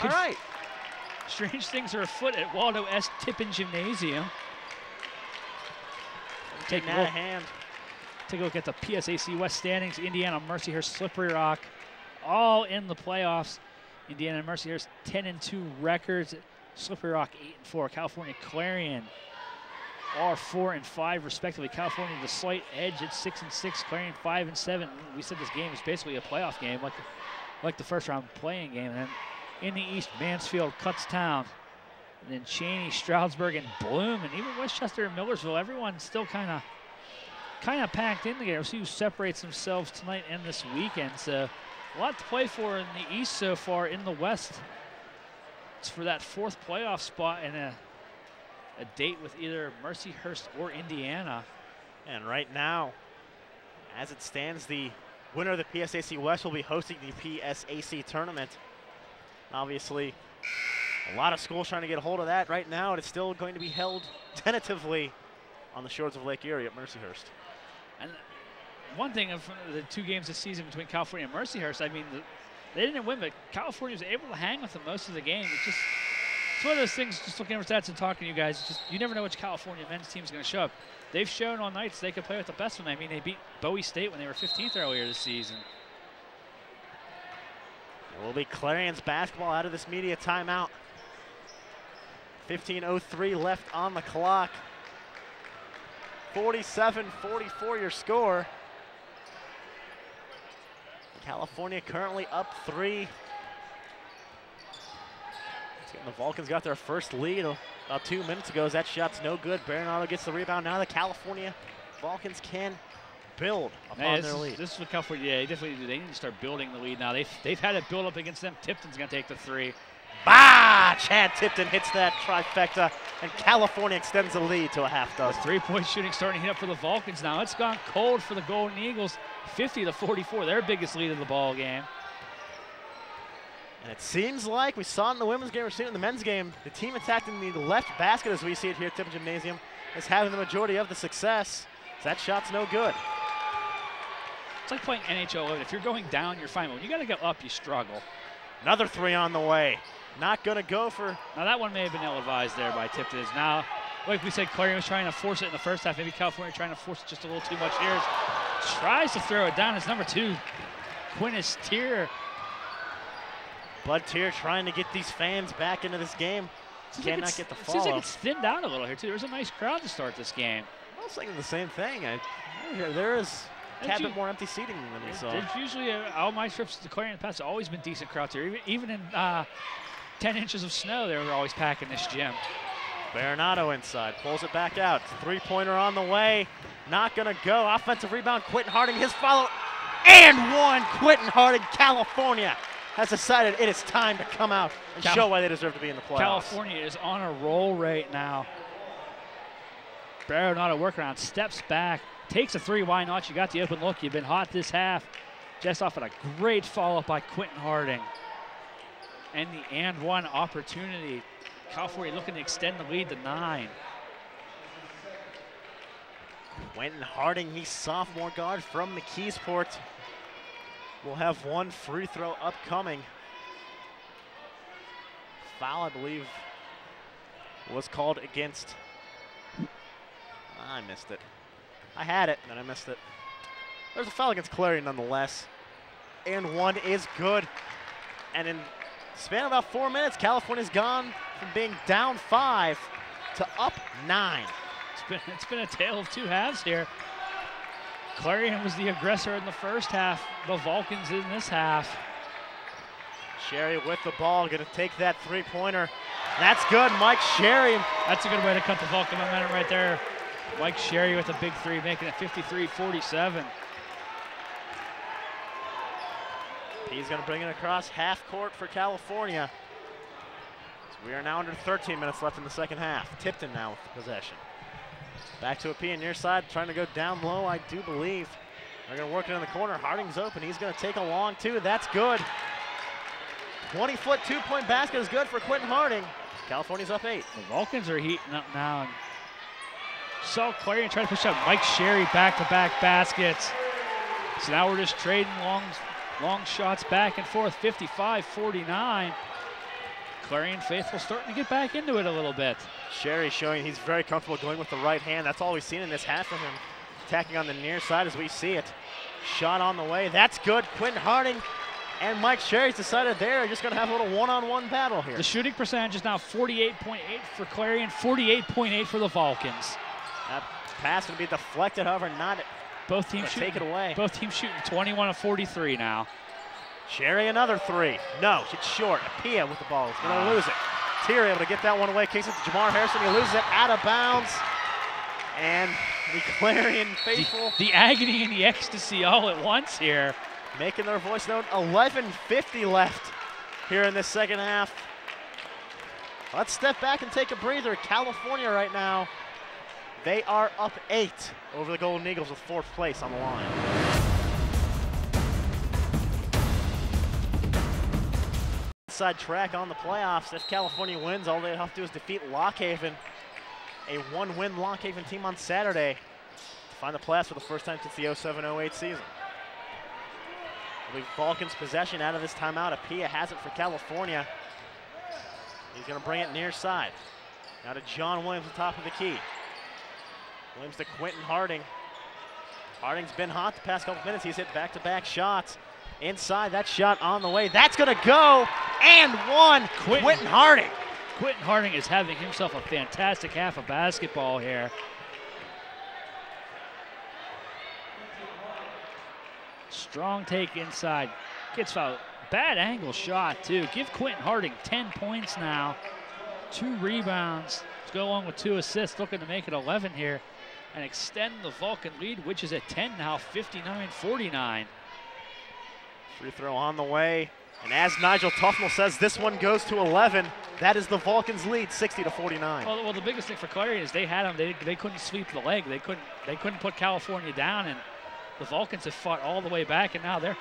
All right. Strange things are afoot at Waldo S. Tippin Gymnasium. Taking out of hand. Take a look at the PSAC West standings. Indiana, Mercyhurst, Slippery Rock, all in the playoffs. Indiana and Mercyhurst 10-2 records. Slippery Rock 8-4. California Clarion are 4-5 respectively. California the slight edge at 6-6. Clarion 5-7. We said this game is basically a playoff game, like the first round playing game. And then in the East, Mansfield, Kutztown, and then Cheney, Stroudsburg, and Bloom, and even Westchester and Millersville. Everyone's still kind of packed in together. We'll see who separates themselves tonight and this weekend. So a lot to play for in the East so far. In the West, it's for that fourth playoff spot and a date with either Mercyhurst or Indiana. And right now, as it stands, the winner of the PSAC West will be hosting the PSAC tournament. Obviously, a lot of schools trying to get a hold of that right now, and it's still going to be held tentatively on the shores of Lake Erie at Mercyhurst. And one thing of the two games this season between California and Mercyhurst, I mean, they didn't win, but California was able to hang with them most of the game. It's one of those things, just looking over stats and talking to you guys, you never know which California men's team is going to show up. They've shown on nights they could play with the best one. I mean, they beat Bowie State when they were 15th earlier this season. It will be Clarion's basketball out of this media timeout. 15:03 left on the clock. 47-44 your score. California currently up 3. The Vulcans got their first lead about 2 minutes ago. That shot's no good. Baronato gets the rebound. Now the California Vulcans can build upon their lead. This is what California, yeah, definitely do. They need to start building the lead now. They've had it build up against them. Tipton's going to take the 3. Bah! Chad Tipton hits that trifecta, and California extends the lead to a half dozen. 3-point shooting starting to heat up for the Vulcans now. It's gone cold for the Golden Eagles, 50-44, their biggest lead of the ball game. And it seems like we saw it in the women's game, we're seeing it in the men's game. The team attacking the left basket, as we see it here at Tippin Gymnasium, is having the majority of the success. So that shot's no good. It's like playing NHL. If you're going down, you're fine. But when you got to go up, you struggle. Another 3 on the way. Not going to go for. Now that one may have been ill-advised there by Tipton. Now, like we said, Clarion was trying to force it in the first half. Maybe California trying to force it just a little too much here. Tries to throw it down. It's number 2, Quintus Tier. Bud Tier trying to get these fans back into this game. Cannot get the follow. It seems like it's thinned out a little here, too. There's a nice crowd to start this game. I was thinking the same thing. There is a tad bit more empty seating than we saw. There's usually, all my trips to Clarion in the past have always been decent crowds here. Even in 10 inches of snow, they were always packing this gym. Baronato inside, pulls it back out. 3-pointer on the way. Not going to go. Offensive rebound, Quentin Harding, his follow. And one, Quentin Harding, California has decided it is time to come out and show why they deserve to be in the playoffs. California is on a roll right now. Baronato working on, steps back, takes a 3. Why not? You got the open look. You've been hot this half. Just off of a great follow-up by Quentin Harding. And the and one opportunity. California looking to extend the lead to 9. Quentin Harding, the sophomore guard from McKeesport, will have one free throw upcoming. Foul, I believe, was called against. I missed it. I had it, and I missed it. There's a foul against Clarion nonetheless. And one is good. And in the span of about 4 minutes, California's gone from being down 5 to up 9. It's been a tale of 2 halves here. Clarion was the aggressor in the first half. The Vulcans in this half. Sherry with the ball, going to take that 3-pointer. That's good, Mike Sherry. That's a good way to cut the Vulcan momentum right there. Mike Sherry with a big 3, making it 53-47. He's going to bring it across half court for California. So we are now under 13 minutes left in the second half. Tipton now with possession. Back to a P on your side, trying to go down low, I do believe. They're going to work it in the corner. Harding's open. He's going to take a long 2. That's good. 20-foot 2-point basket is good for Quentin Harding. California's up 8. The Vulcans are heating up now. And saw Clarion try to push up Mike Sherry back-to-back baskets. So now we're just trading long shots back and forth, 55-49. Clarion faithful starting to get back into it a little bit. Sherry showing he's very comfortable going with the right hand. That's all we've seen in this half from him. Attacking on the near side as we see it. Shot on the way. That's good. Quentin Harding and Mike Sherry's decided they're just going to have a little one-on-one battle here. The shooting percentage is now 48.8 for Clarion, 48.8 for the Vulcans. That pass going to be deflected, however, not both teams shooting, take it away. Both teams shooting 21 of 43 now. Sherry another three. No, it's short. A.K.A. with the ball. He's going to lose it. Tier able to get that one away. Kicks it to Jamar Harrison. He loses it out of bounds. And the Clarion faithful. The agony and the ecstasy all at once here. Making their voice known. 11:50 left here in this second half. Let's step back and take a breather. California right now, they are up 8 over the Golden Eagles with 4th place on the line. Inside track on the playoffs. If California wins, all they have to do is defeat Lock Haven, a 1-win Lock Haven team on Saturday, to find the playoffs for the first time since the 07-08 season. The Vulcans possession out of this timeout. A.K.A. has it for California. He's going to bring it near side. Now to John Williams at the top of the key. Williams to Quentin Harding. Harding's been hot the past couple minutes. He's hit back-to-back shots. Inside, that shot on the way. That's going to go, and one. Quentin Harding. Quentin Harding is having himself a fantastic half of basketball here. Strong take inside. Gets fouled. Bad angle shot, too. Give Quentin Harding 10 points now. 2 rebounds. Let's go along with 2 assists. Looking to make it 11 here and extend the Vulcan lead, which is at 10 now, 59-49. Free throw on the way. And as Nigel Tufnell says, this one goes to 11. That is the Vulcans' lead, 60-49. Well, the biggest thing for Clarion is they had them. They couldn't sweep the leg. They couldn't put California down, and the Vulcans have fought all the way back, and now they're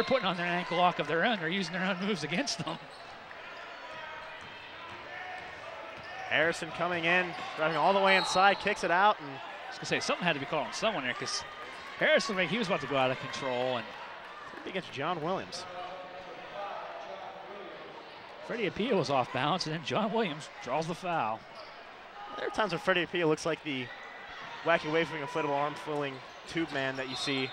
putting on their ankle lock of their own. They're using their own moves against them. Harrison coming in, driving all the way inside, kicks it out. And I was going to say, something had to be called on someone there because Harrison, he was about to go out of control. And against John Williams. Freddie A.K.A. was off balance, and then John Williams draws the foul. There are times when Freddie A.K.A. looks like the wacky waving inflatable arm filling tube man that you see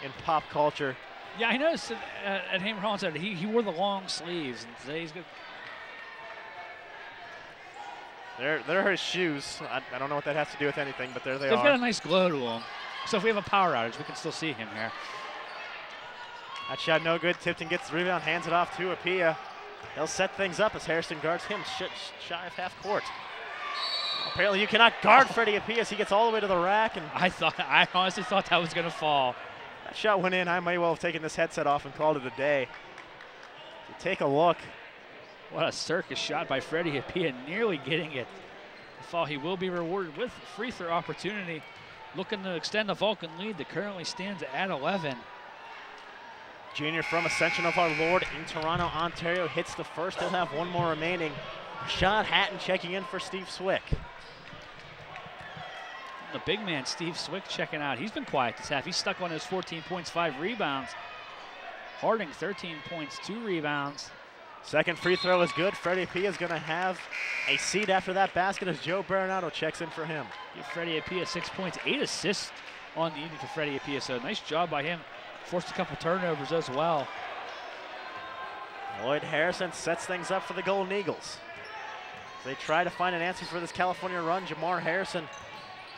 in pop culture. Yeah, I noticed at Hamer Hall said he wore the long sleeves, and today he's good. They're his shoes. I don't know what that has to do with anything, but there they are. They've got a nice glow to them. So if we have a power outage, we can still see him here. That shot no good. Tipton gets the rebound, hands it off to A.K.A. He'll set things up as Harrison guards him shy of half court. Apparently you cannot guard Freddie A.K.A. as he gets all the way to the rack. And I honestly thought that was going to fall. That shot went in. I may well have taken this headset off and called it a day. So take a look. What a circus shot by Freddie A.K.A. nearly getting it. The fall, he will be rewarded with a free throw opportunity. Looking to extend the Vulcan lead that currently stands at 11. Junior from Ascension of Our Lord in Toronto, Ontario, hits the first. He'll have one more remaining. Rashad Hatton checking in for Steve Swick. The big man, Steve Swick, checking out. He's been quiet this half. He's stuck on his 14 points, 5 rebounds. Harding, 13 points, 2 rebounds. Second free throw is good. Freddie A.K.A. is going to have a seat after that basket as Joe Baronato checks in for him. Give Freddie A.K.A. 6 points, 8 assists on the evening for Freddie A.K.A. So nice job by him. Forced a couple turnovers as well. Lloyd Harrison sets things up for the Golden Eagles. They try to find an answer for this California run. Jamar Harrison,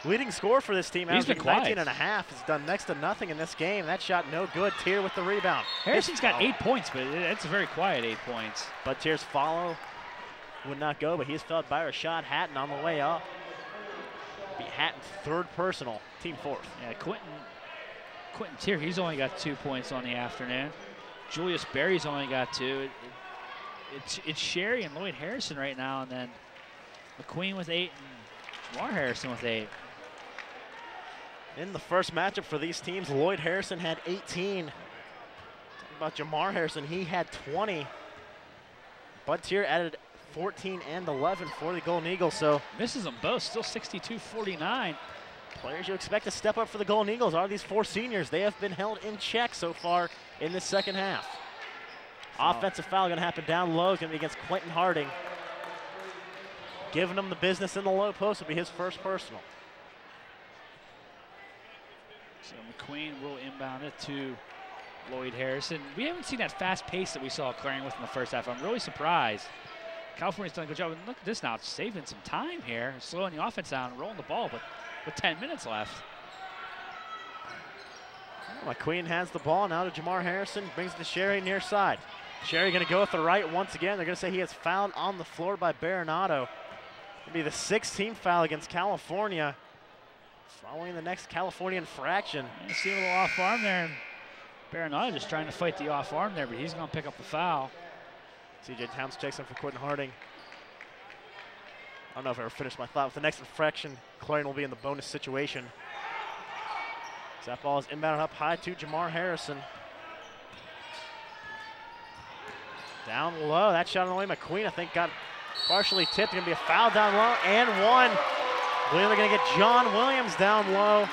leading scorer for this team, averaging 19 and a half, has done next to nothing in this game. That shot no good. Tier with the rebound. Harrison's got 8 points, but it's a very quiet 8 points. But Tier's follow would not go, but he's fouled by Rashad Hatton on the way up. Beat Hatton third personal, team fourth. Yeah, Quentin Tier, he's only got 2 points on the afternoon. Julius Berry's only got 2. It's Sherry and Lloyd Harrison right now, and then McQueen with 8 and Jamar Harrison with 8. In the first matchup for these teams, Lloyd Harrison had 18. Talking about Jamar Harrison, he had 20. Bud Tier added 14 and 11 for the Golden Eagles. So misses them both, still 62-49. Players you expect to step up for the Golden Eagles are these 4 seniors. They have been held in check so far in this second half. Offensive foul going to happen down low. It's going to be against Quentin Harding. giving him the business in the low post will be his first personal. So McQueen will inbound it to Lloyd Harrison. We haven't seen that fast pace that we saw Clarion with in the first half. I'm really surprised. California's done a good job. And look at this now, it's saving some time here, slowing the offense down, rolling the ball, but with 10 minutes left. McQueen has the ball now to Jamar Harrison, brings it to Sherry near side. Sherry going to go with the right once again. They're going to say he has fouled on the floor by Baronato. It'll be the 16th foul against California, following the next California infraction. You see a little off arm there. Baronato just trying to fight the off arm there, but he's going to pick up the foul. CJ Towns checks in for Quentin Harding. I don't know if I ever finished my thought. With the next infraction, Clarion will be in the bonus situation. That ball is inbounded up high to Jamar Harrison. Down low, that shot on the way. McQueen, I think, got partially tipped. Gonna be a foul down low, and one. We're gonna get John Williams down low.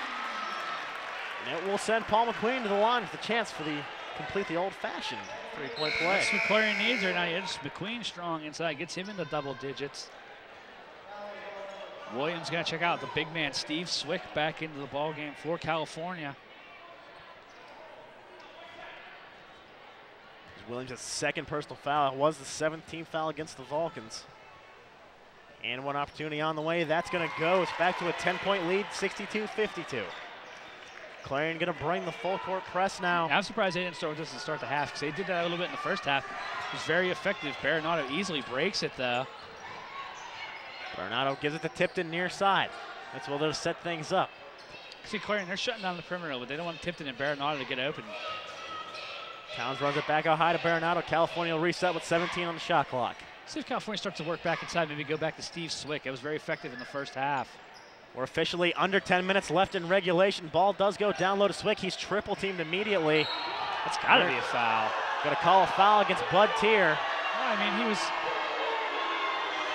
And it will send Paul McQueen to the line with a chance for the complete the old-fashioned three-point play. That's what Clarion needs right now. It's McQueen strong inside, gets him into double digits. Williams gonna check out the big man Steve Swick back into the ball game for California. Williams' second personal foul. It was the 17th foul against the Vulcans. And one opportunity on the way. That's going to go. It's back to a 10-point lead, 62-52. Clarion going to bring the full court press now. I'm surprised they didn't start with this to start the half, because they did that a little bit in the first half. It was very effective. Baronato easily breaks it, though. Baronato gives it to Tipton near side. That's where they'll set things up. See, Clarion, they're shutting down the perimeter, but they don't want Tipton and Baronato to get open. Towns runs it back out high to Baronato. California will reset with 17 on the shot clock. See if California starts to work back inside, maybe go back to Steve Swick. It was very effective in the first half. We're officially under 10 minutes left in regulation. Ball does go down low to Swick. He's triple teamed immediately. That's got to be a foul. Got to call a foul against Bud Tier. Well, I mean,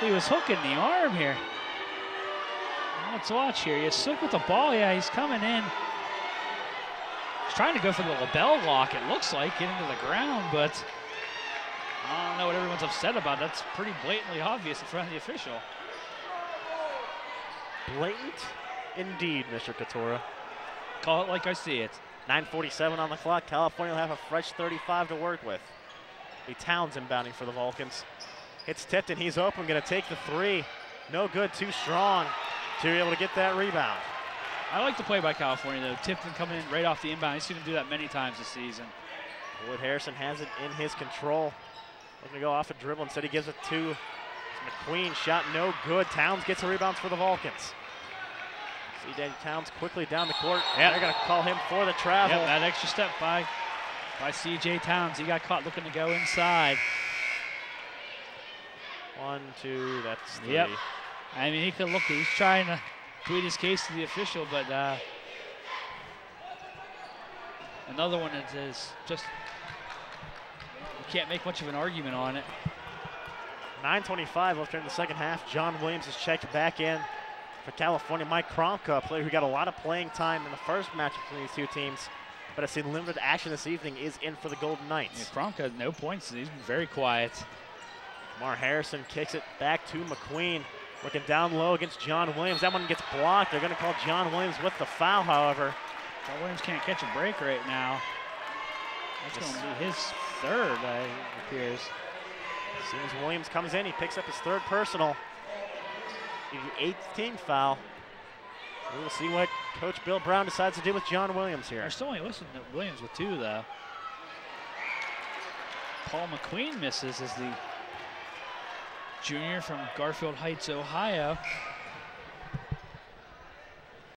he was hooking the arm here. Let's watch here. Swick with the ball. Yeah, he's coming in. He's trying to go for the LaBelle lock, it looks like, getting to the ground, but I don't know what everyone's upset about. That's pretty blatantly obvious in front of the official. Blatant indeed, Mr. Katora. Call it like I see it. 9:47 on the clock. California will have a fresh 35 to work with. The Towns inbounding for the Vulcans. Hits Tipton, he's open, gonna take the three. No good, too strong to be able to get that rebound. I like the play by California, though. Tipton coming in right off the inbound. He's seen him do that many times this season. Wood Harrison has it in his control. Looking to go off a dribble. Instead, he gives it to McQueen. Shot no good. Towns gets the rebounds for the Vulcans. C.J. Towns quickly down the court. Yep. They're going to call him for the travel. Yep, that extra step by C.J. Towns. He got caught looking to go inside. 1, 2, that's 3. Yep. I mean, he could look. He's trying to plead his case to the official, but another one is just, you can't make much of an argument on it. 9:25 left in the second half. John Williams is checked back in for California. Mike Kromka, a player who got a lot of playing time in the first match between these two teams, but has seen limited action this evening, is in for the Golden Knights. Yeah, Kromka, no points. He's been very quiet. Jamar Harrison kicks it back to McQueen. Looking down low against John Williams. That one gets blocked. They're going to call John Williams with the foul, however. John Williams can't catch a break right now. That's going to be his third, it appears. As soon as Williams comes in, he picks up his third personal. The 18th foul. We will see what Coach Bill Brown decides to do with John Williams here. They're still only listing Williams with 2, though. Paul McQueen misses as the junior from Garfield Heights, Ohio.